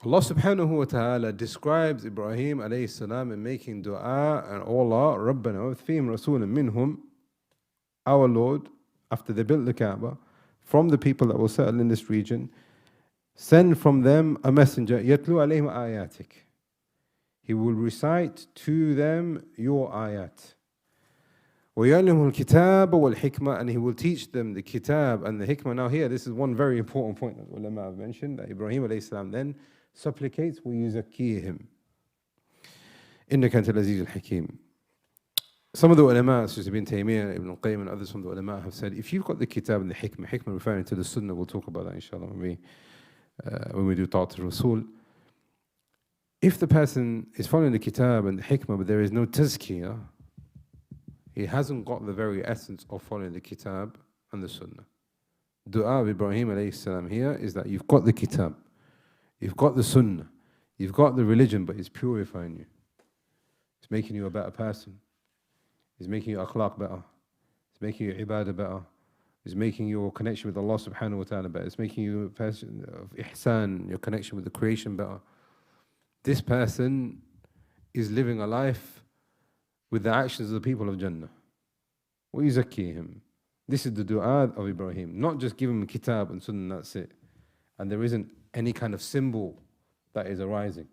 Allah subhanahu wa ta'ala describes Ibrahim alayhi salam in making dua and Allah, Rabbana fihim rasulan minhum, our Lord, after they built the Kaaba, from the people that will settle in this region, send from them a messenger, yatlu alayhim ayatik. He will recite to them your ayat. وَيَعْلِمُ الْكِتَابَ وَالْحِكْمَةِ, and he will teach them the kitab and the hikmah. Now here, this is one very important point that ulama have mentioned, that Ibrahim alayhi salam then supplicates, وَيُزَكِّيهِمْ إِنَّكَ أَنْتَ الْعَزِيزُ الْحَكِيمُ. Some of the ulama, such as Ibn Taymiyyah, Ibn al-Qayyim and others from the ulama have said, if you've got the kitab and the hikmah referring to the sunnah, we'll talk about that inshallah when we do Ta'at al-Rasul. If the person is following the kitab and the hikmah, but there is no tazkiyah, he hasn't got the very essence of following the kitab and the sunnah. Dua of Ibrahim alayhi salam here is that you've got the kitab, you've got the sunnah, you've got the religion, but it's purifying you. It's making you a better person. It's making your akhlaq better. It's making your ibadah better. It's making your connection with Allah subhanahu wa ta'ala better. It's making you a person of ihsan, your connection with the creation better. This person is living a life with the actions of the people of Jannah. وَيُزَكِّيهِمْ. This is the dua of Ibrahim. Not just give him a kitab and sunnah, that's it. And there isn't any kind of symbol that is arising.